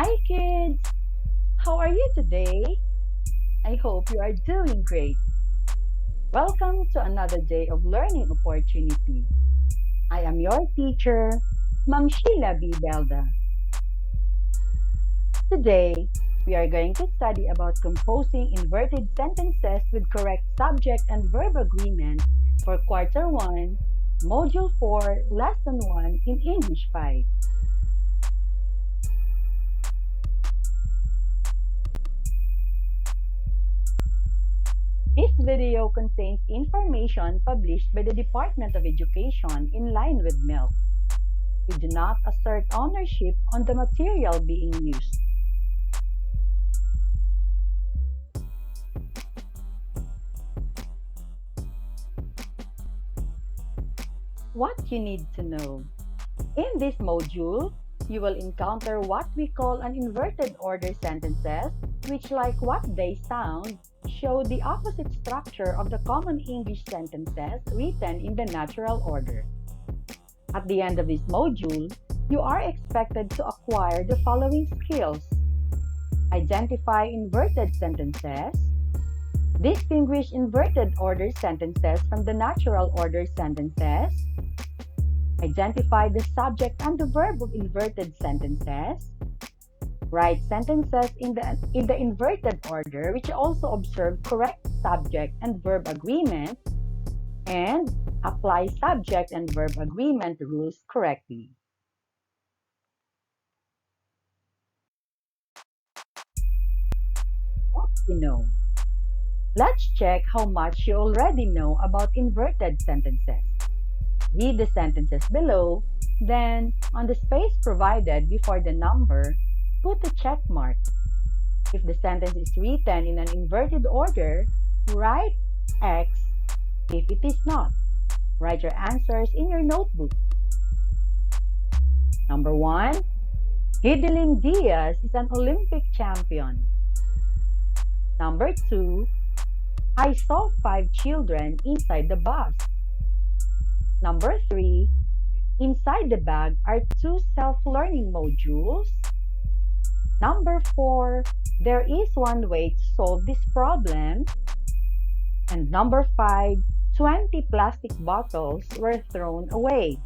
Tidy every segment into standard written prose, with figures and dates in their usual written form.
Hi kids! How are you today? I hope you are doing great. Welcome to another day of learning opportunity. I am your teacher, Ma'am Sheila B. Belda. Today, we are going to study about composing inverted sentences with correct subject and verb agreement for Quarter 1, Module 4, Lesson 1 in English 5. This video contains information published by the Department of Education in line with MELC. We do not assert ownership on the material being used. What you need to know. In this module, you will encounter what we call an inverted order sentences, which, like what they sound, show the opposite structure of the common English sentences written in the natural order. At the end of this module, you are expected to acquire the following skills: identify inverted sentences, distinguish inverted order sentences from the natural order sentences, identify the subject and the verb of inverted sentences, write sentences in the inverted order which also observe correct subject and verb agreement, and apply subject and verb agreement rules correctly. What you know? Let's check how much you already know about inverted sentences. Read the sentences below, then on the space provided before the number, put a check mark. If the sentence is written in an inverted order, write X. If it is not, write your answers in your notebook. Number 1. Hideline Diaz is an Olympic champion. Number 2. I saw 5 children inside the bus. Number 3. Inside the bag are 2 self-learning modules. Number 4. There is one way to solve this problem. And number 5. 20 plastic bottles were thrown away.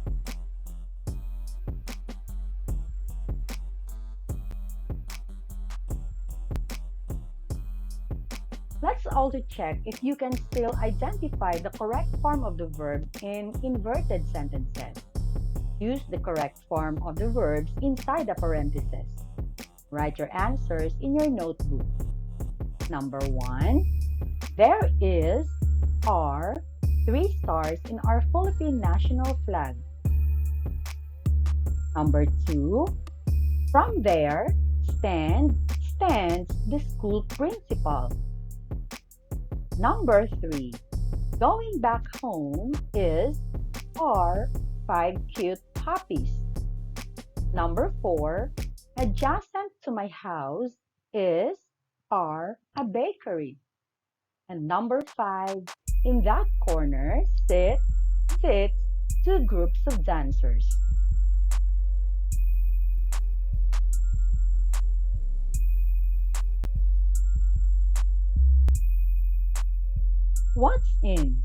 Let's also check if you can still identify the correct form of the verb in inverted sentences. Use the correct form of the verbs inside the parentheses. Write your answers in your notebook. Number 1. There are 3 stars in our Philippine national flag. Number 2. From there stands the school principal. Number 3. Going back home are 5 cute puppies. Number 4. Adjacent to my house are a bakery. And number 5. In that corner sits 2 groups of dancers. What's in?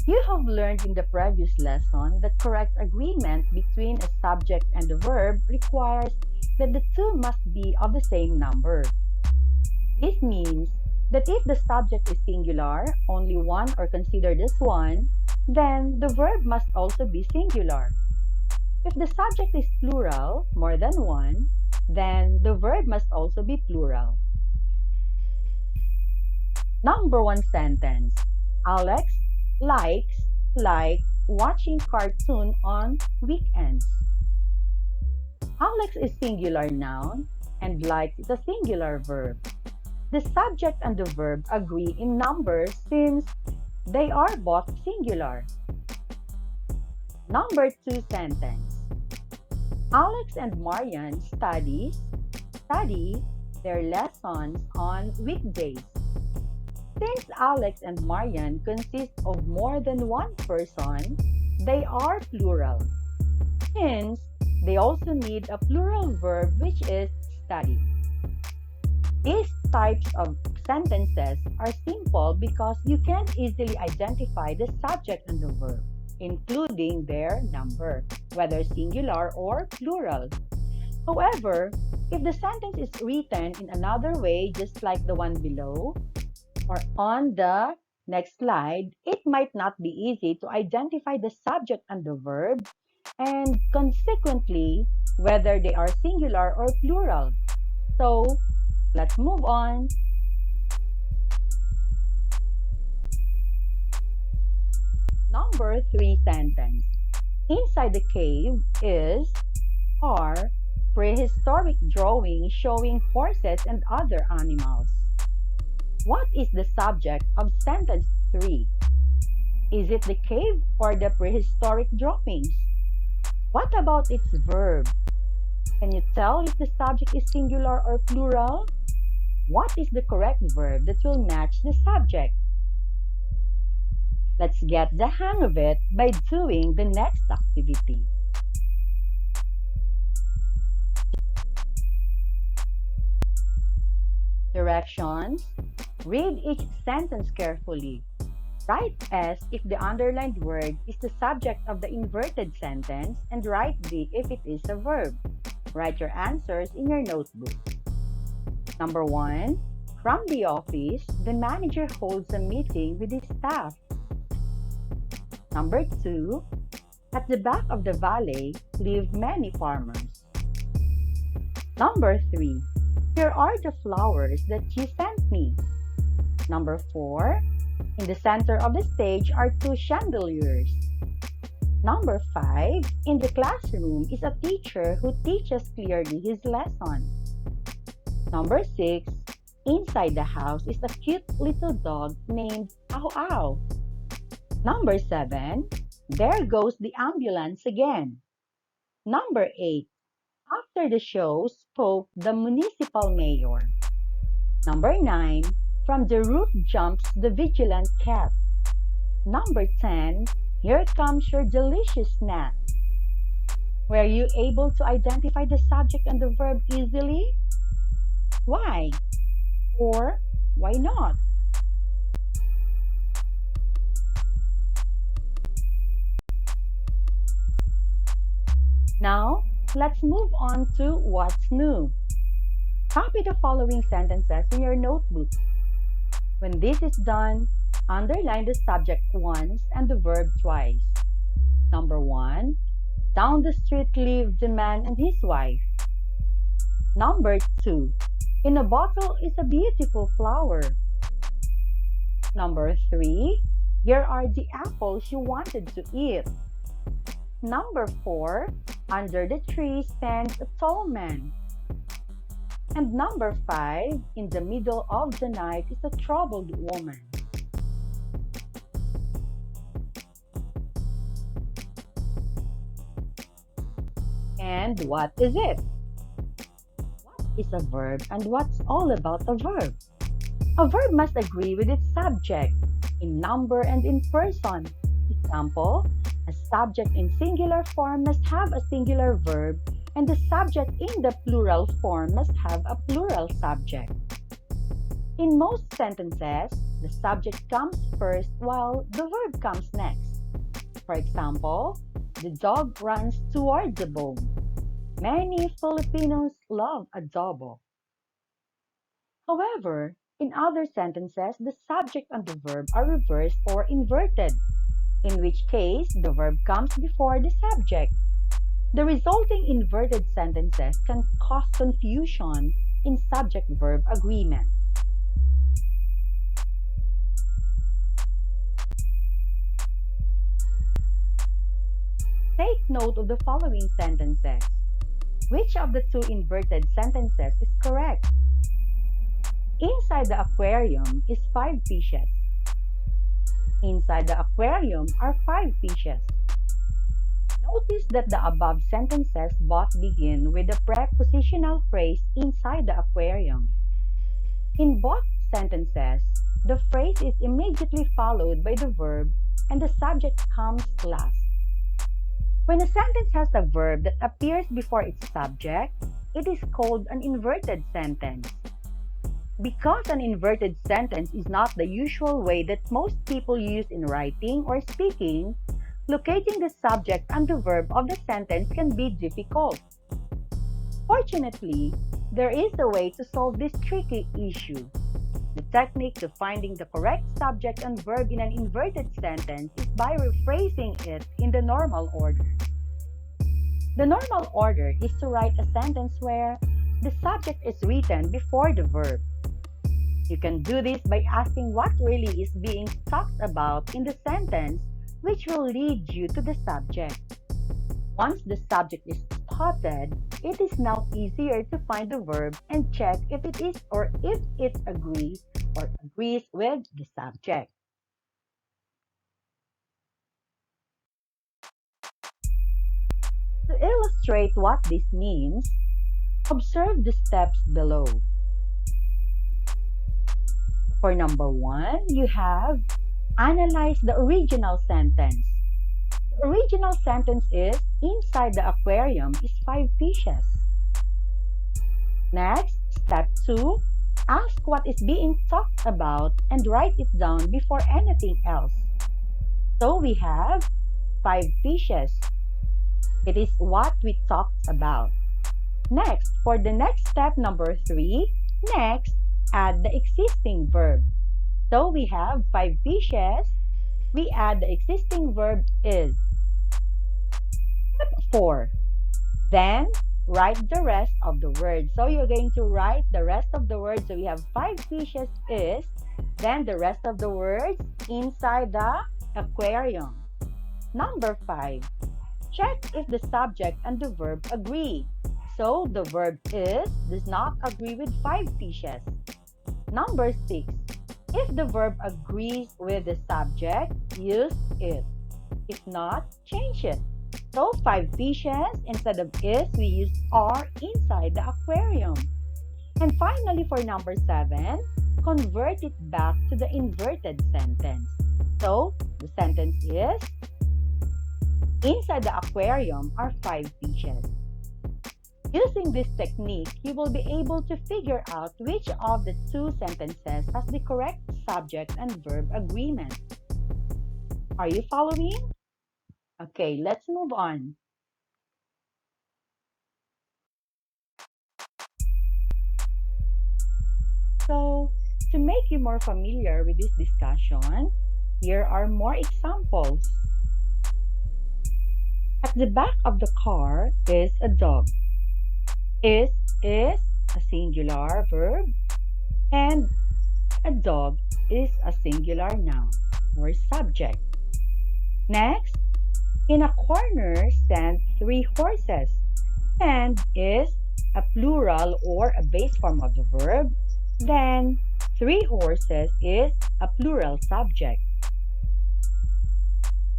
You have learned in the previous lesson that correct agreement between a subject and a verb requires that the two must be of the same number. This means that if the subject is singular, only one or considered as one, then the verb must also be singular. If the subject is plural, more than one, then the verb must also be plural. Number 1 sentence. Alex likes watching cartoon on weekends. Alex is singular noun and likes is a singular verb. The subject and the verb agree in numbers since they are both singular. Number 2 sentence. Alex and Marian study their lessons on weekdays. Since Alex and Marian consist of more than one person, they are plural. Hence, they also need a plural verb which is study. These types of sentences are simple because you can easily identify the subject and the verb, including their number, whether singular or plural. However, if the sentence is written in another way, just like the one below or on the next slide, it might not be easy to identify the subject and the verb, and consequently, whether they are singular or plural. So, let's move on. Number three sentence. Inside the cave is are prehistoric drawings showing horses and other animals. What is the subject of sentence 3? Is it the cave or the prehistoric drawings? What about its verb? Can you tell if the subject is singular or plural? What is the correct verb that will match the subject? Let's get the hang of it by doing the next activity. Directions. Read each sentence carefully. Write S if the underlined word is the subject of the inverted sentence and write V if it is a verb. Write your answers in your notebook. Number 1. From the office, the manager holds a meeting with his staff. Number 2. At the back of the valley live many farmers. Number 3. Here are the flowers that you sent me. Number 4. In the center of the stage are 2 chandeliers. Number 5. In the classroom is a teacher who teaches clearly his lesson. Number 6. Inside the house is a cute little dog named Ow Ow. Number 7. There goes the ambulance again. Number 8. After the show spoke the municipal mayor. Number 9. From the roof jumps the vigilant cat. Number 10. Here comes your delicious snack. Were you able to identify the subject and the verb easily? Why? Or why not? Now, let's move on to what's new. Copy the following sentences in your notebook. When this is done, underline the subject once and the verb twice. Number 1. Down the street lived the man and his wife. Number 2. In a bottle is a beautiful flower. Number 3. Here are the apples you wanted to eat. Number 4. Under the tree stands a tall man. And number 5. In the middle of the night is a troubled woman. And what is it? What is a verb and what's all about a verb? A verb must agree with its subject in number and in person. Example, a subject in singular form must have a singular verb and the subject in the plural form must have a plural subject. In most sentences, the subject comes first while the verb comes next. For example, the dog runs toward the bone. Many Filipinos love adobo. However, in other sentences, the subject and the verb are reversed or inverted, in which case the verb comes before the subject. The resulting inverted sentences can cause confusion in subject-verb agreement. Take note of the following sentences. Which of the 2 inverted sentences is correct? Inside the aquarium is 5 fishes. Inside the aquarium are 5 fishes. Notice that the above sentences both begin with the prepositional phrase inside the aquarium. In both sentences, the phrase is immediately followed by the verb and the subject comes last. When a sentence has a verb that appears before its subject, it is called an inverted sentence. Because an inverted sentence is not the usual way that most people use in writing or speaking, locating the subject and the verb of the sentence can be difficult. Fortunately, there is a way to solve this tricky issue. The technique to finding the correct subject and verb in an inverted sentence is by rephrasing it in the normal order. The normal order is to write a sentence where the subject is written before the verb. You can do this by asking what really is being talked about in the sentence, which will lead you to the subject. Once the subject is spotted, it is now easier to find the verb and check if it is or if it agrees with the subject. To illustrate what this means, observe the steps below. For number one, you have analyze the original sentence. The original sentence is inside the aquarium is five fishes. Next, step 2, ask what is being talked about and write it down before anything else. So we have five fishes. It is what we talked about. Next, for the next step number 3, next, add the existing verb. So we have five fishes. We add the existing verb is. Step 4, then write the rest of the words. So you're going to write the rest of the words. So we have five fishes is, then the rest of the words inside the aquarium. Number 5, check if the subject and the verb agree. So the verb is does not agree with five fishes. Number 6, if the verb agrees with the subject, use it. If not, change it. So five fishes instead of is, we use are inside the aquarium. And finally, for number 7, convert it back to the inverted sentence. So the sentence is, inside the aquarium are five fishes. Using this technique, you will be able to figure out which of the two sentences has the correct subject and verb agreement. Are you following? Okay, let's move on. So, to make you more familiar with this discussion, here are more examples. At the back of the car is a dog. Is a singular verb and a dog is a singular noun or subject. Next, in a corner stand three horses. Stand is a plural or a base form of the verb. Then, three horses is a plural subject.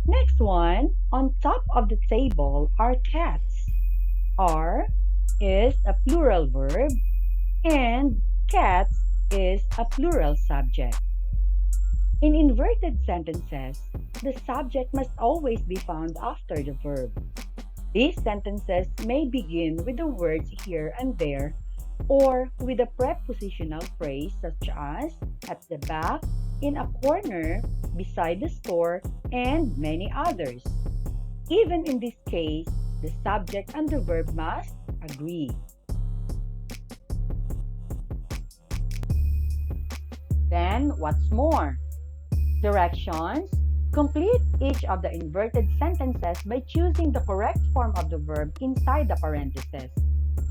Next one, on top of the table are cats. Are is a plural verb and cats is a plural subject. In inverted sentences, the subject must always be found after the verb. These sentences may begin with the words here and there or with a prepositional phrase such as at the back, in a corner, beside the store, and many others. Even in this case, the subject and the verb must agree. Then, what's more? Directions. Complete each of the inverted sentences by choosing the correct form of the verb inside the parentheses.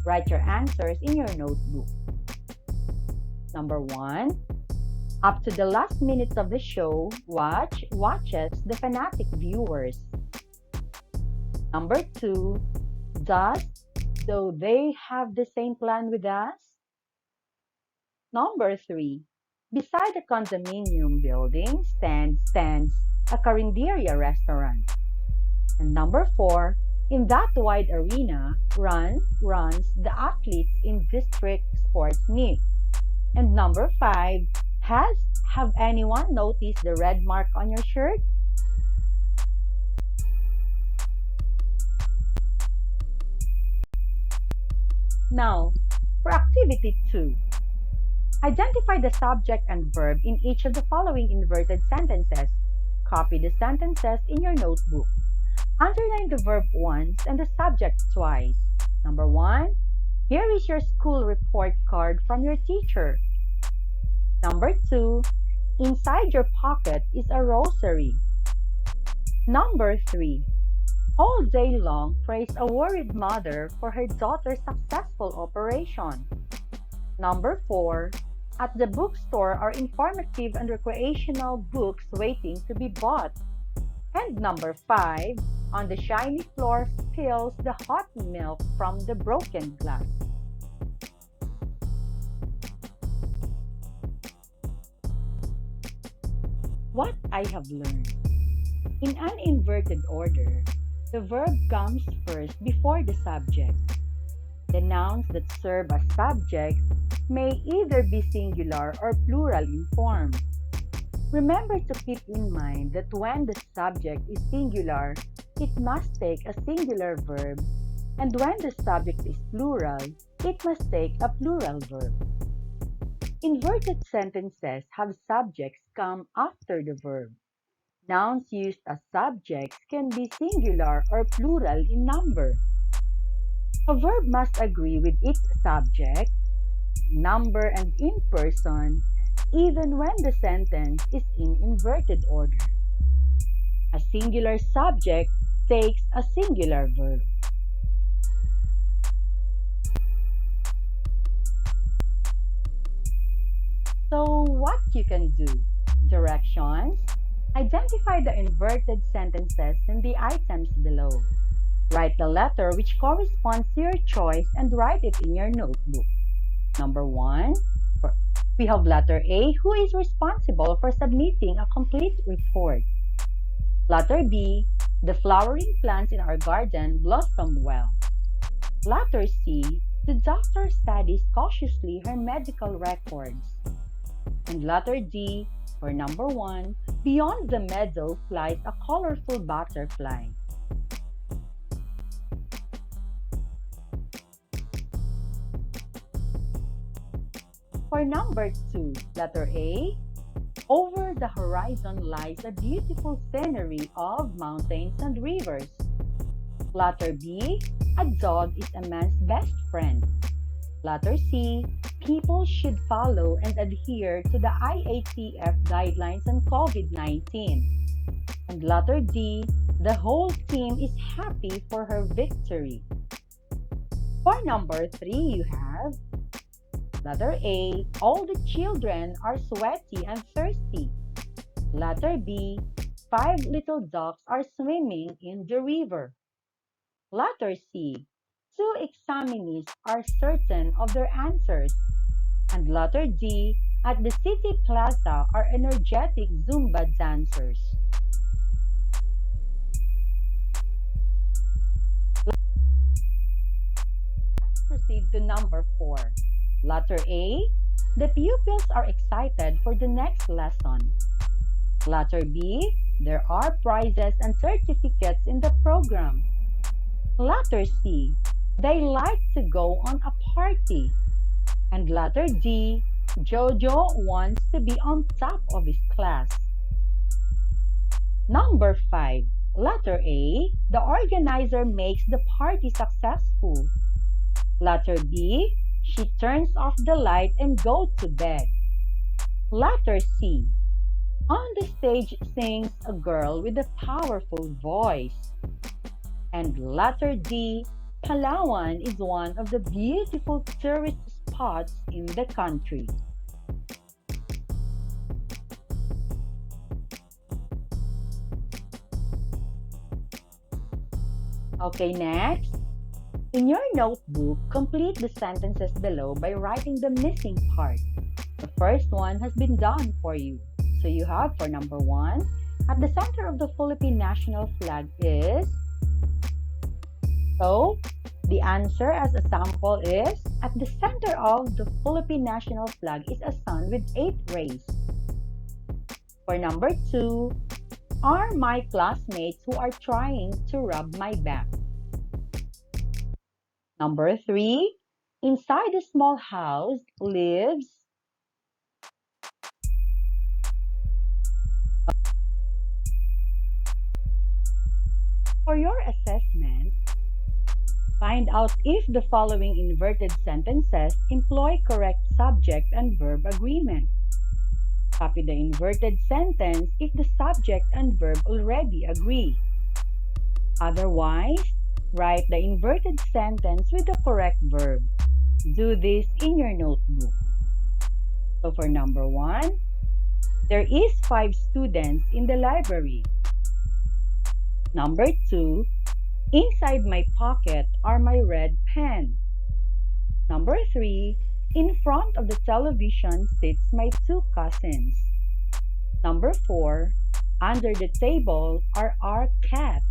Write your answers in your notebook. Number 1. Up to the last minutes of the show, watches the fanatic viewers. Number 2. Does, though they have the same plan with us? Number 3. Beside the condominium building stands a Carinderia restaurant. And number 4, in that wide arena runs the athletes in district sports meet. And number 5, have anyone noticed the red mark on your shirt? Now, for activity 2, Identify the subject and verb in each of the following inverted sentences. Copy the sentences in your notebook. Underline the verb once and the subject twice. Number 1. Here is your school report card from your teacher. Number 2. Inside your pocket is a rosary. Number 3. All day long praise a worried mother for her daughter's successful operation. Number 4. At the bookstore are informative and recreational books waiting to be bought. And number 5. On the shiny floor spills the hot milk from the broken glass. What I have learned. In an inverted order, the verb comes first before the subject. The nouns that serve as subjects may either be singular or plural in form. Remember to keep in mind that when the subject is singular, it must take a singular verb, and when the subject is plural, it must take a plural verb. Inverted sentences have subjects come after the verb. Nouns used as subjects can be singular or plural in number. A verb must agree with its subject, number, and in person, even when the sentence is in inverted order. A singular subject takes a singular verb. So, what you can do? Directions. Identify the inverted sentences in the items below. Write the letter which corresponds to your choice and write it in your notebook. Number 1, we have letter A, who is responsible for submitting a complete report. Letter B, the flowering plants in our garden blossom well. Letter C, the doctor studies cautiously her medical records. And letter D, for number 1, beyond the meadow flies a colorful butterfly. For number 2, letter A, over the horizon lies a beautiful scenery of mountains and rivers. Letter B, a dog is a man's best friend. Letter C, people should follow and adhere to the IATF guidelines on COVID-19. And letter D, the whole team is happy for her victory. For number 3, you have letter A, all the children are sweaty and thirsty. Letter B, 5 little ducks are swimming in the river. Letter C, 2 examinees are certain of their answers. And letter D, at the city plaza are energetic Zumba dancers. Let's proceed to number 4. Letter A, the pupils are excited for the next lesson. Letter B, there are prizes and certificates in the program. Letter C, they like to go on a party. And letter D, Jojo wants to be on top of his class. Number 5, letter A, the organizer makes the party successful. Letter B, she turns off the light and goes to bed. Letter C, on the stage sings a girl with a powerful voice. And letter D, Palawan is one of the beautiful tourist spots in the country. Okay, next. In your notebook, complete the sentences below by writing the missing part. The first one has been done for you. So you have for number 1, at the center of the Philippine national flag is. So the answer as a sample is, at the center of the Philippine national flag is a sun with 8 rays. For number 2, are my classmates who are trying to rub my back. Number 3, inside a small house lives. For your assessment, find out if the following inverted sentences employ correct subject and verb agreement. Copy the inverted sentence if the subject and verb already agree. Otherwise, write the inverted sentence with the correct verb. Do this in your notebook. So for number 1, there is 5 students in the library. Number 2, inside my pocket are my red pen. Number 3, in front of the television sits my 2 cousins. Number 4, under the table are our cat.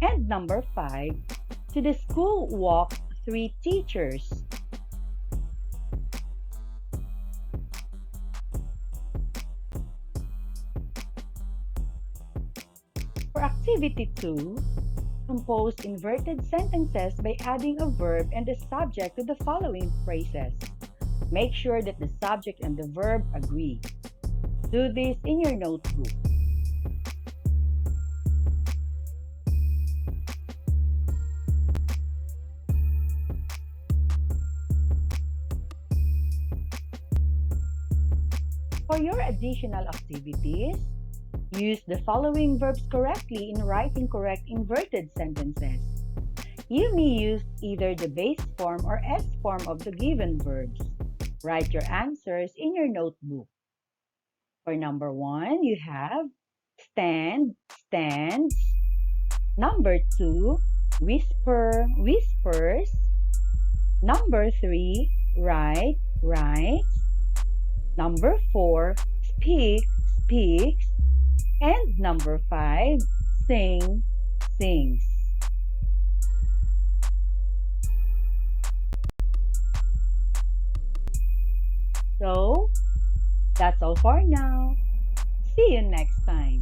And number 5, to the school walk 3 teachers. For activity 2, compose inverted sentences by adding a verb and a subject to the following phrases. Make sure that the subject and the verb agree. Do this in your notebook. For your additional activities, use the following verbs correctly in writing correct inverted sentences. You may use either the base form or S form of the given verbs. Write your answers in your notebook. For number 1, you have stand, stands. Number 2, whisper, whispers. Number 3, write, writes. Number 4, speak, speaks. And number 5, sing, sings. So, that's all for now. See you next time.